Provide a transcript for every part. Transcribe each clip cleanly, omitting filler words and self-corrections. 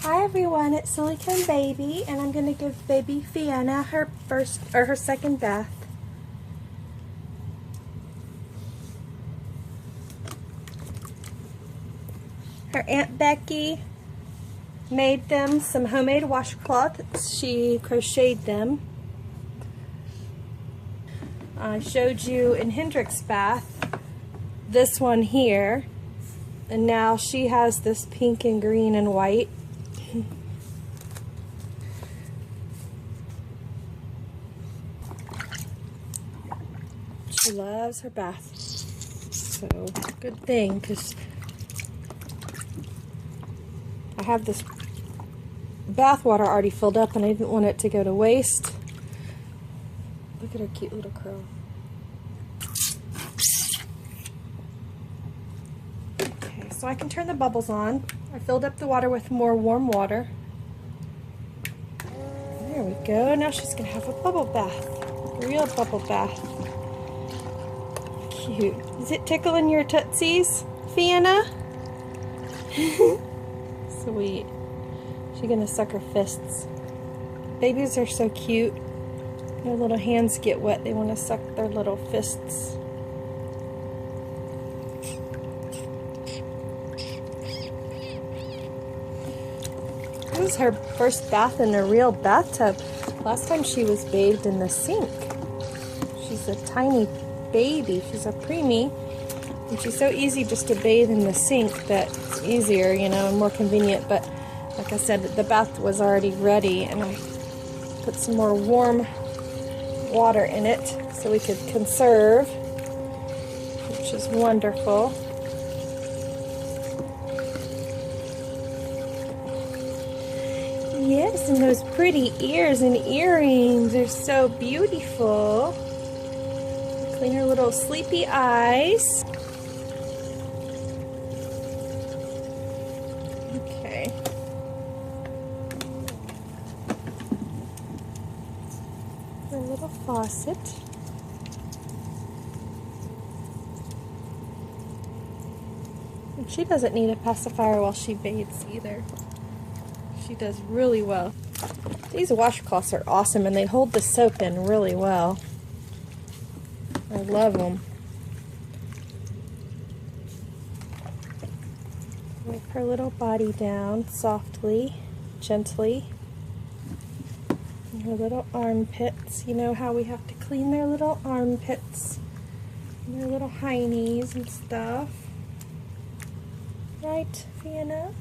Hi everyone, it's SillyConeBaby, and I'm going to give baby Fiona her second bath. Her Aunt Becky made them some homemade washcloths. She crocheted them. I showed you in Hendrix's bath this one here, and now she has this pink and green and white. She loves her bath, so good thing, because I have this bath water already filled up and I didn't want it to go to waste. Look at her cute little curl. Okay, so I can turn the bubbles on. I filled up the water with more warm water. There we go. Now she's going to have a bubble bath. A real bubble bath. Cute. Is it tickling your tootsies, Fiona? Sweet. She's gonna suck her fists. Babies are so cute. Their little hands get wet. They want to suck their little fists. This is her first bath in a real bathtub. Last time she was bathed in the sink. She's a tiny baby. She's a preemie, and she's so easy just to bathe in the sink that it's easier, you know, and more convenient. But like I said, the bath was already ready, and I put some more warm water in it so we could conserve, which is wonderful. Yes, and those pretty ears and earrings are so beautiful. Clean her little sleepy eyes. Okay. Her little faucet. And she doesn't need a pacifier while she bathes either. She does really well. These washcloths are awesome, and they hold the soap in really well. I love them. Wipe her little body down softly, gently. And her little armpits. You know how we have to clean their little armpits and their little heinies and stuff. Right, Fiona?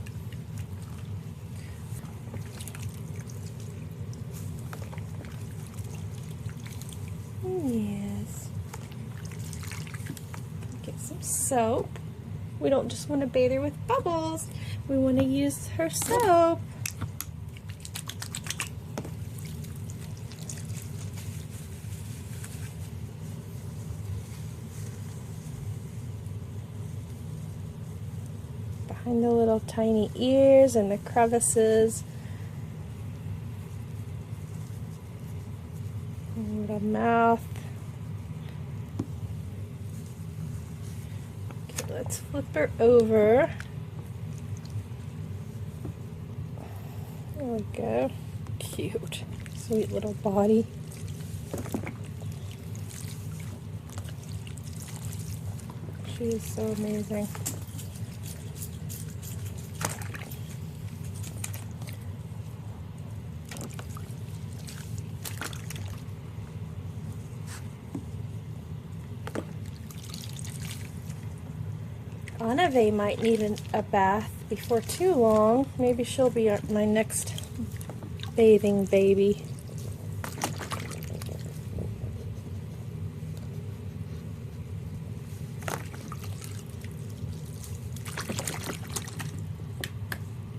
Yes. Get some soap. We don't just want to bathe her with bubbles. We want to use her soap. Behind the little tiny ears and the crevices. And the mouth. Okay, let's flip her over. There we go. Cute. Sweet little body. She is so amazing. Anave might need a bath before too long. Maybe she'll be my next bathing baby.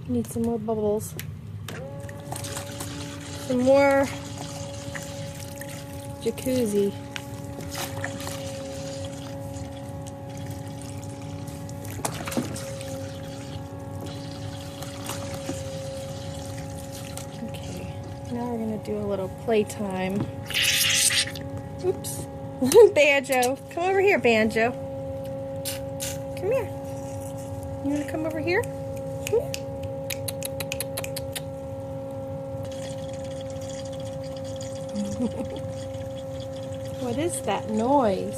Need some more bubbles. Some more jacuzzi. Now we're going to do a little playtime. Oops. Banjo. Come over here, Banjo. Come here. You want to come over here? Come here. What is that noise?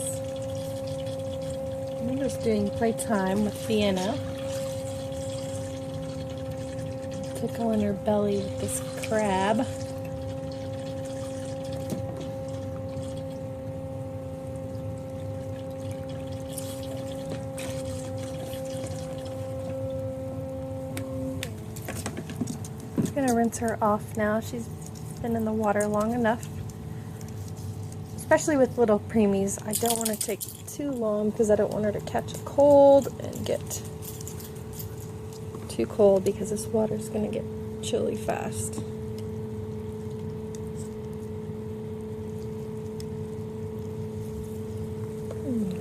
I'm just doing playtime with Vienna. Tickling her belly with this crab. I'm gonna rinse her off now. She's been in the water long enough. Especially with little preemies, I don't want to take too long because I don't want her to catch a cold and get too cold because this water's going to get chilly fast.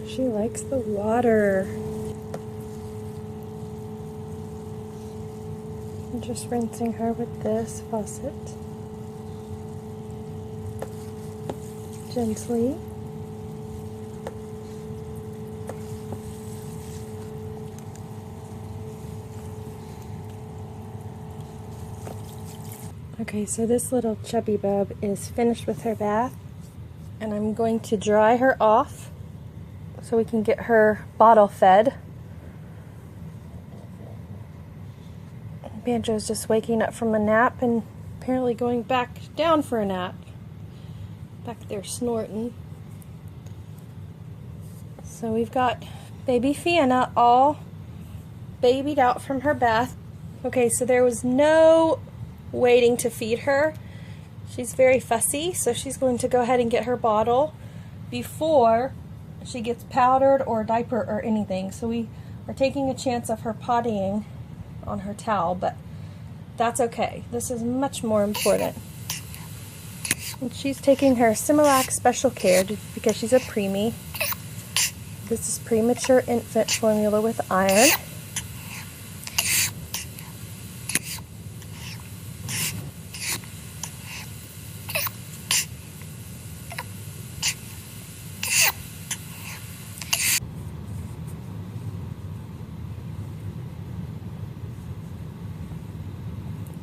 She likes the water. I'm just rinsing her with this faucet. Gently. Okay, so this little chubby bub is finished with her bath, and I'm going to dry her off so we can get her bottle fed. Banjo's just waking up from a nap and apparently going back down for a nap. Back there snorting. So we've got baby Fiona all babied out from her bath. Okay, so there was no waiting to feed her. She's very fussy, so she's going to go ahead and get her bottle before she gets powdered or diaper or anything. So we are taking a chance of her pottying on her towel, but that's okay. This is much more important. And she's taking her Similac special care because she's a preemie. This is premature infant formula with iron.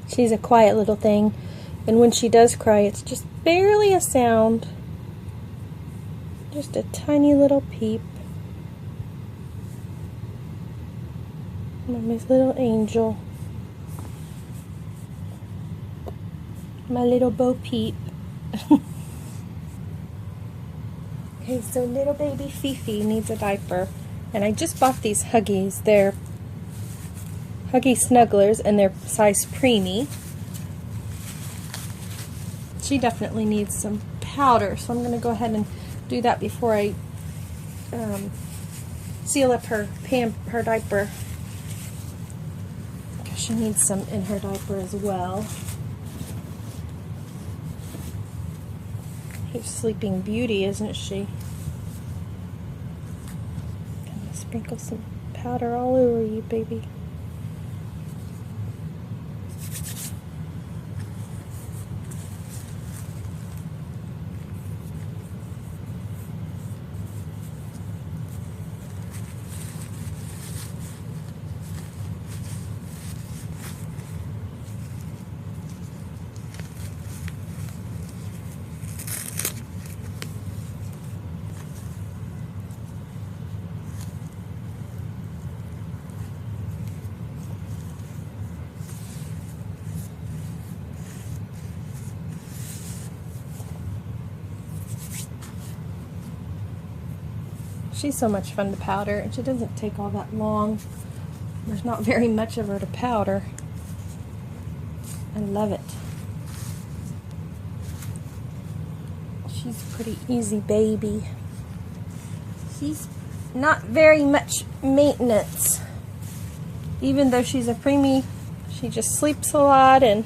She's a quiet little thing, and when she does cry, it's just barely a sound. Just a tiny little peep. Mommy's little angel. My little Bo Peep. Okay, so little baby Fifi needs a diaper. And I just bought these Huggies. They're Huggy Snugglers, and they're size preemie. She definitely needs some powder, so I'm going to go ahead and do that before I seal up her diaper. Because she needs some in her diaper as well. She's Sleeping Beauty, isn't she? Gonna sprinkle some powder all over you, baby. She's so much fun to powder, and she doesn't take all that long. There's not very much of her to powder. I love it. She's a pretty easy baby. She's not very much maintenance. Even though she's a preemie, she just sleeps a lot and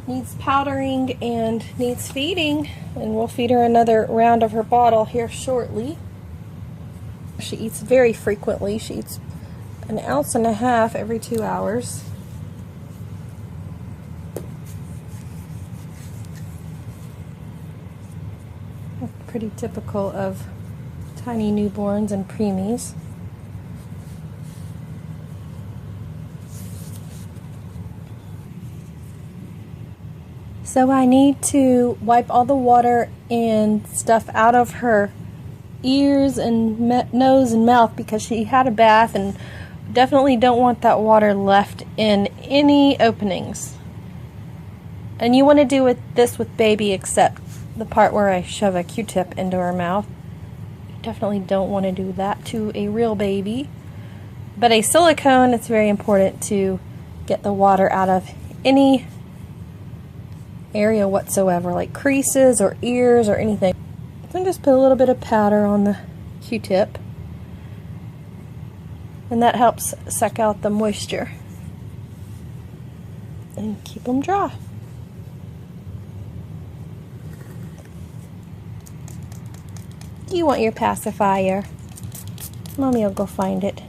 needs powdering and needs feeding. And we'll feed her another round of her bottle here shortly. She eats very frequently. She eats 1.5 ounces every 2 hours. Pretty typical of tiny newborns and preemies. So I need to wipe all the water and stuff out of her ears and nose and mouth because she had a bath, and definitely don't want that water left in any openings. And you want to do this with baby, except the part where I shove a Q-tip into her mouth. You definitely don't want to do that to a real baby. But a silicone, it's very important to get the water out of any area whatsoever, like creases or ears or anything. So just put a little bit of powder on the Q-tip, and that helps suck out the moisture and keep them dry. Do you want your pacifier? Mommy will go find it.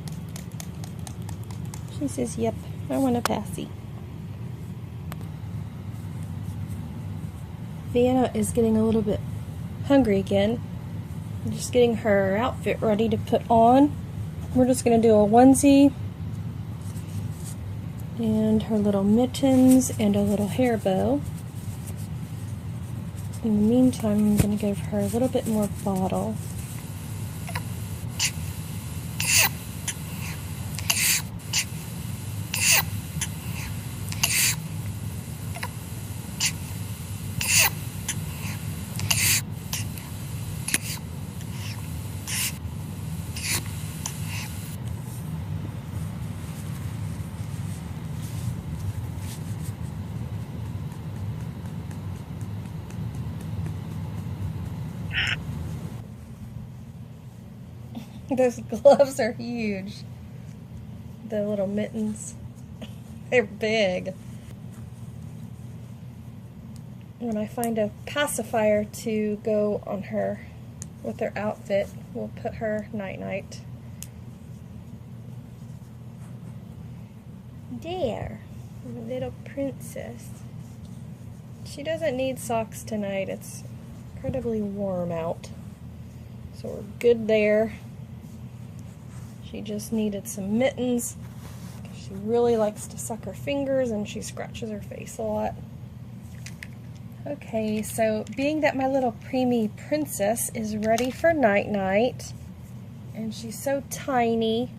She says, yep, I want a passy. Vienna is getting a little bit hungry again. I'm just getting her outfit ready to put on. We're just going to do a onesie and her little mittens and a little hair bow. In the meantime, I'm going to give her a little bit more bottle. Those gloves are huge. The little mittens, they're big. When I find a pacifier to go on her with her outfit, we'll put her night-night. There, little princess. She doesn't need socks tonight. It's incredibly warm out, so we're good there. She just needed some mittens because she really likes to suck her fingers and she scratches her face a lot. Okay, so being that my little preemie princess is ready for night-night, and she's so tiny,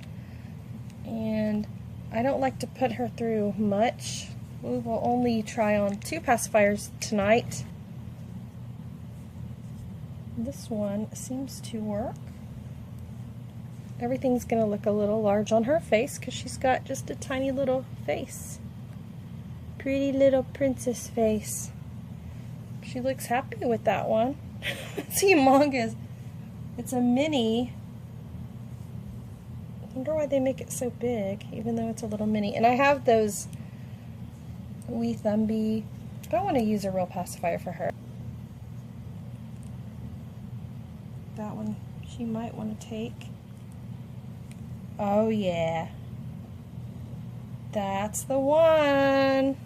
and I don't like to put her through much. We will only try on 2 pacifiers tonight. This one seems to work. Everything's going to look a little large on her face because she's got just a tiny little face. Pretty little princess face. She looks happy with that one. It's humongous. It's a mini. I wonder why they make it so big, even though it's a little mini. And I have those wee Thumby. I don't want to use a real pacifier for her. That one she might want to take. Oh yeah, that's the one.